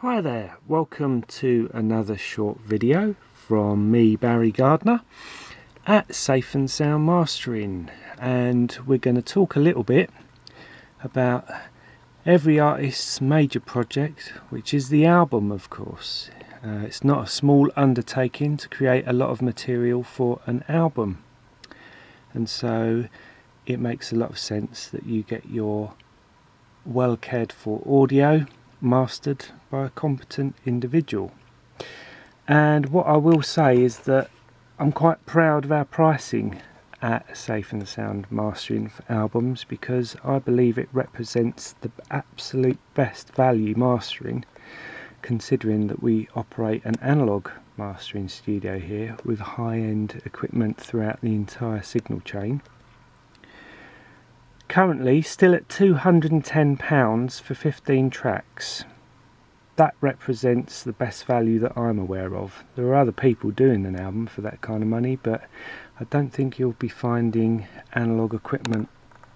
Hi there, welcome to another short video from me, Barry Gardner, at SafeandSound Mastering, and we're going to talk a little bit about every artist's major project, which is the album, of course. It's not a small undertaking to create a lot of material for an album, and so it makes a lot of sense that you get your well cared for audio mastered by a competent individual. And what I will say is that I'm quite proud of our pricing at SafeandSound Mastering for albums, because I believe it represents the absolute best value mastering, considering that we operate an analogue mastering studio here with high-end equipment throughout the entire signal chain. Currently still at £210 for 15 tracks. That represents the best value that I'm aware of. There are other people doing an album for that kind of money, but I don't think you'll be finding analogue equipment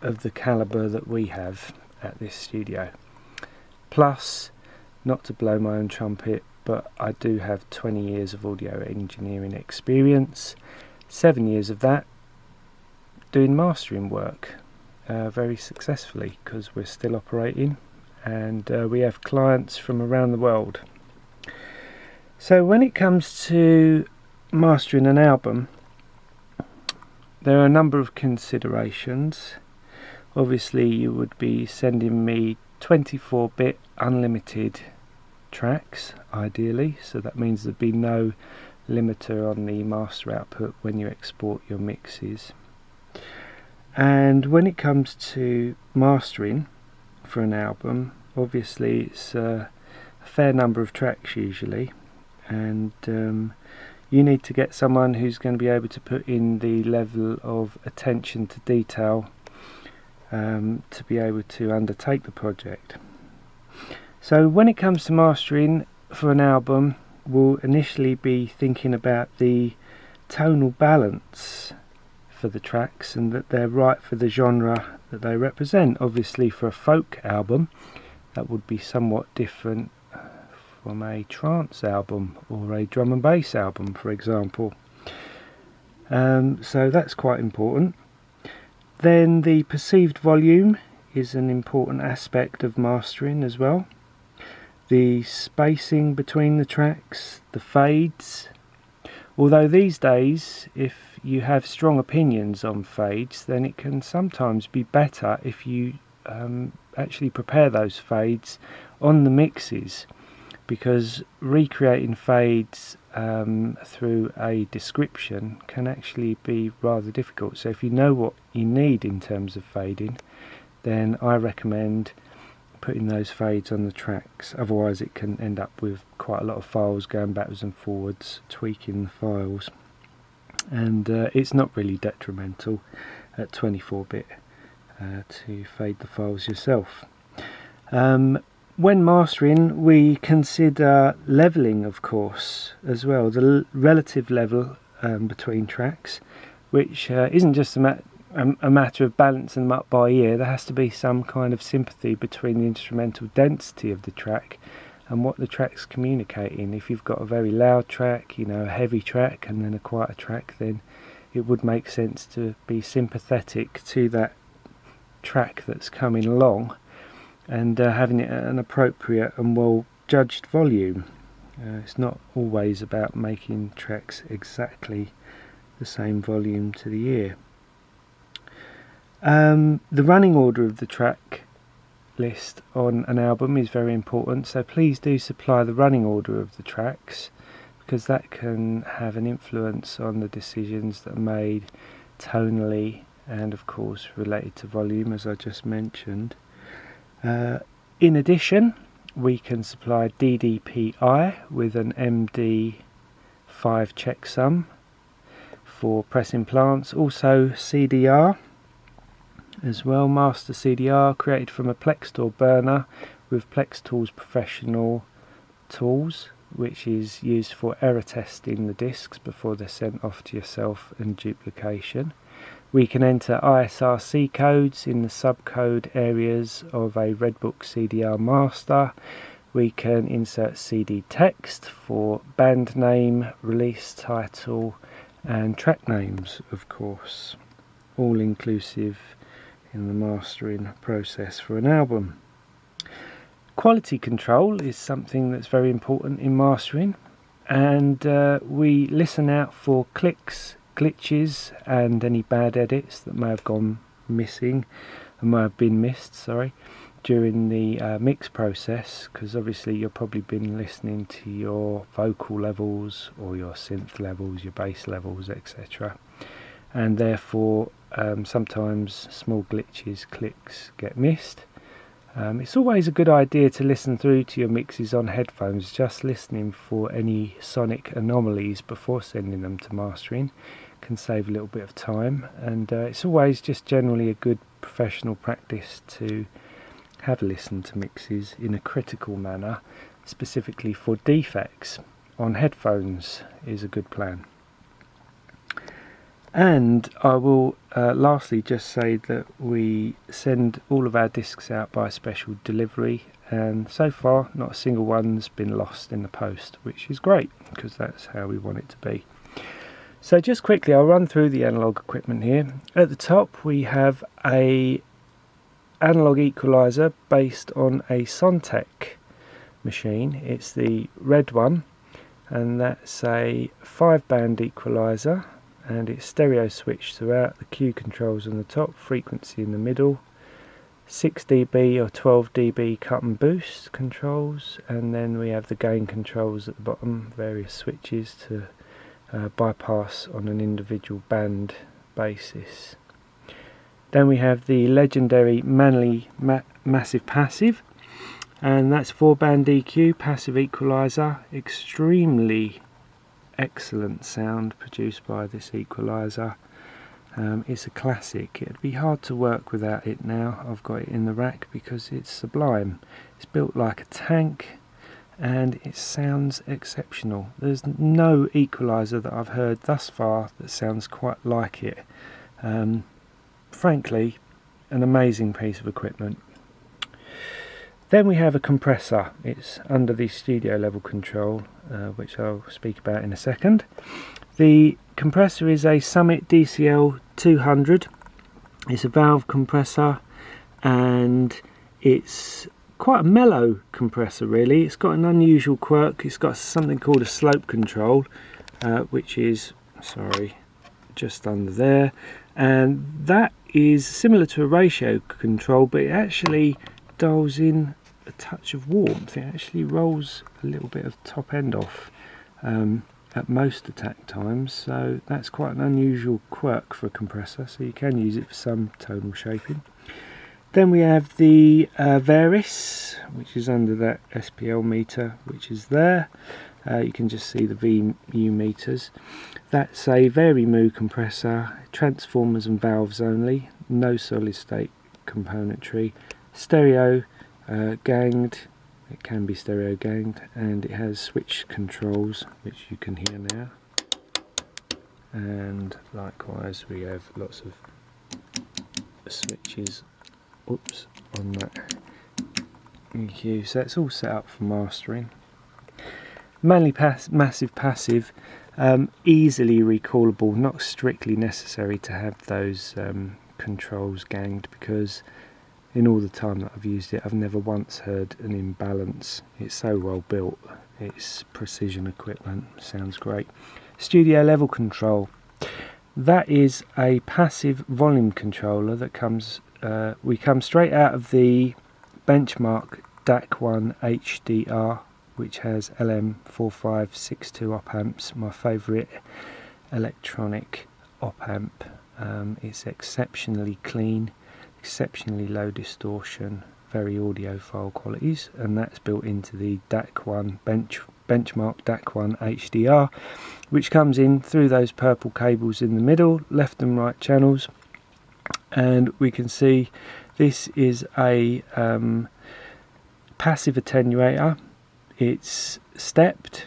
of the calibre that we have at this studio. Plus, not to blow my own trumpet, but I do have 20 years of audio engineering experience, 7 years of that doing mastering work. Very successfully, because we're still operating and we have clients from around the world. So when it comes to mastering an album, there are a number of considerations. Obviously you would be sending me 24-bit unlimited tracks ideally, so that means there'd be no limiter on the master output when you export your mixes. And when it comes to mastering for an album, obviously it's a fair number of tracks usually, and you need to get someone who's going to be able to put in the level of attention to detail to be able to undertake the project. So when it comes to mastering for an album, we'll initially be thinking about the tonal balance for the tracks and that they're right for the genre that they represent. Obviously for a folk album that would be somewhat different from a trance album or a drum and bass album, for example. So that's quite important. Then the perceived volume is an important aspect of mastering as well. The spacing between the tracks, the fades. Although these days, if you have strong opinions on fades, then it can sometimes be better if you actually prepare those fades on the mixes, because recreating fades through a description can actually be rather difficult. So if you know what you need in terms of fading, then I recommend putting those fades on the tracks. Otherwise it can end up with quite a lot of files going backwards and forwards, tweaking the files, and it's not really detrimental at 24-bit to fade the files yourself. When mastering, we consider leveling, of course, as well, the relative level between tracks, which isn't just a matter of balancing them up by ear. There has to be some kind of sympathy between the instrumental density of the track and what the track's communicating. If you've got a very loud track, you know, a heavy track, and then a quieter track, then it would make sense to be sympathetic to that track that's coming along and having it at an appropriate and well judged volume. It's not always about making tracks exactly the same volume to the ear. The running order of the track list on an album is very important, so please do supply the running order of the tracks, because that can have an influence on the decisions that are made tonally and of course related to volume, as I just mentioned. In addition, we can supply DDPi with an MD5 checksum for pressing plants, also CDR as well, master CDR created from a Plextools burner with Plextools professional tools, which is used for error testing the discs before they're sent off to yourself and duplication. We can enter ISRC codes in the subcode areas of a Redbook CDR master. We can insert CD text for band name, release title and track names, of course, all inclusive in the mastering process for an album. Quality control is something that's very important in mastering, and we listen out for clicks, glitches and any bad edits that may have gone missing and may have been missed, during the mix process, because obviously you've probably been listening to your vocal levels or your synth levels, your bass levels, etc., and therefore sometimes small glitches, clicks get missed. It's always a good idea to listen through to your mixes on headphones, just listening for any sonic anomalies before sending them to mastering can save a little bit of time, and it's always just generally a good professional practice to have listened to mixes in a critical manner, specifically for defects on headphones is a good plan. And I will lastly just say that we send all of our discs out by special delivery, and so far not a single one's been lost in the post, which is great because that's how we want it to be. So just quickly I'll run through the analog equipment here. At the top we have a analog equalizer based on a Sontec machine. It's the red one, and that's a 5-band equalizer, and it's stereo switched throughout. The Q controls on the top, frequency in the middle, 6 dB or 12 dB cut and boost controls, and then we have the gain controls at the bottom, various switches to bypass on an individual band basis. Then we have the legendary Manley Massive Passive, and that's 4-band EQ, passive equalizer, extremely excellent sound produced by this equalizer. It's a classic. It'd be hard to work without it now. I've got it in the rack because it's sublime. It's built like a tank and it sounds exceptional. There's no equalizer that I've heard thus far that sounds quite like it. Frankly, an amazing piece of equipment. Then we have a compressor. It's under the studio level control, which I'll speak about in a second. The compressor is a Summit DCL 200. It's a valve compressor, and it's quite a mellow compressor really. It's got an unusual quirk. It's got something called a slope control, which is, just under there, and that is similar to a ratio control, but it actually dials in a touch of warmth. It actually rolls a little bit of top end off at most attack times, so that's quite an unusual quirk for a compressor, so you can use it for some tonal shaping. Then we have the Veris, which is under that SPL meter, which is there. You can just see the VU meters. That's a Vari-Mu compressor, transformers and valves only, no solid state componentry, stereo ganged, it can be stereo ganged, and it has switch controls which you can hear now, and likewise we have lots of switches on that EQ, so it's all set up for mastering. Manley Massive Passive, easily recallable, not strictly necessary to have those controls ganged, because in all the time that I've used it I've never once heard an imbalance. It's so well built, it's precision equipment, sounds great. Studio level control, that is a passive volume controller that comes we come straight out of the Benchmark DAC1 HDR, which has LM4562 op amps, my favourite electronic op amp. It's exceptionally clean, exceptionally low distortion, very audiophile qualities, and that's built into the DAC1 Benchmark DAC1 HDR, which comes in through those purple cables in the middle, left and right channels, and we can see this is a passive attenuator. It's stepped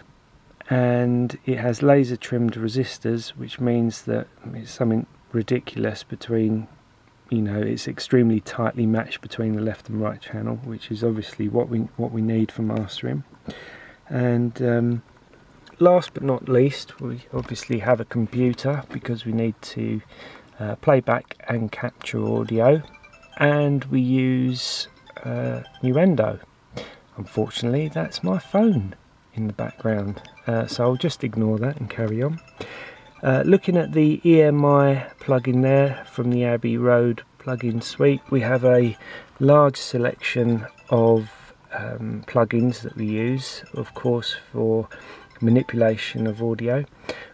and it has laser trimmed resistors, which means that it's something ridiculous between you know, it's extremely tightly matched between the left and right channel, which is obviously what we need for mastering. And last but not least, we obviously have a computer because we need to play back and capture audio, and we use Nuendo. Unfortunately, that's my phone in the background, so I'll just ignore that and carry on. Looking at the EMI plugin there from the Abbey Road plugin suite, we have a large selection of plugins that we use, of course, for manipulation of audio.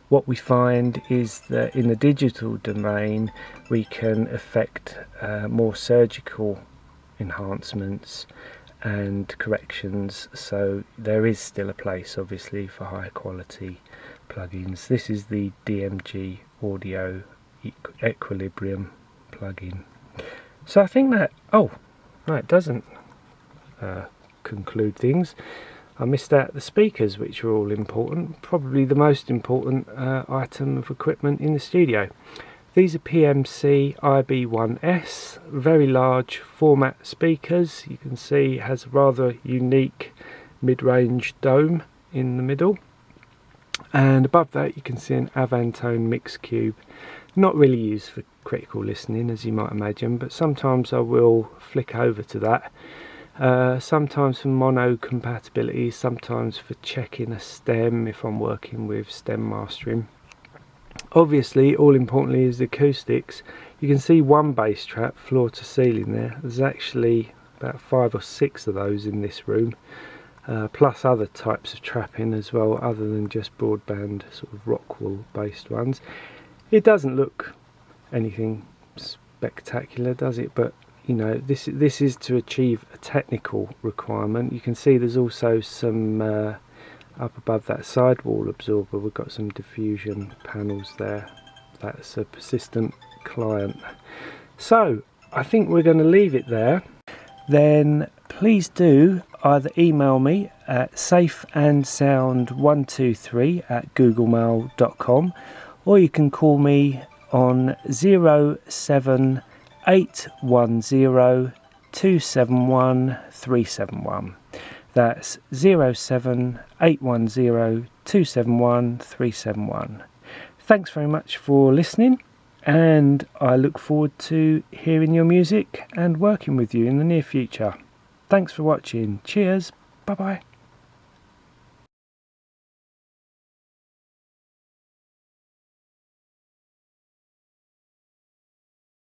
What we find is that in the digital domain we can effect more surgical enhancements and corrections, so there is still a place obviously for high quality plugins. This is the DMG Audio Equilibrium plugin. So I think that, oh no, it doesn't conclude things. I missed out the speakers, which are all important, probably the most important item of equipment in the studio. These are PMC IB1S, very large format speakers. You can see it has a rather unique mid-range dome in the middle, and above that you can see an Avantone mix cube. Not really used for critical listening, as you might imagine, but sometimes I will flick over to that. Sometimes for mono compatibility, sometimes for checking a stem if I'm working with stem mastering. Obviously, all importantly is the acoustics. You can see one bass trap floor to ceiling there. There's actually about 5 or 6 of those in this room, plus other types of trapping as well, other than just broadband sort of Rockwell based ones. It doesn't look anything spectacular, does it? But you know, this is to achieve a technical requirement. You can see there's also some up above that sidewall absorber, we've got some diffusion panels there. That's a persistent client. So I think we're going to leave it there. Then please do either email me at safeandsound123@googlemail.com, or you can call me on 07810271371. That's 07810271371. Thanks very much for listening, and I look forward to hearing your music and working with you in the near future. Thanks for watching. Cheers. Bye bye.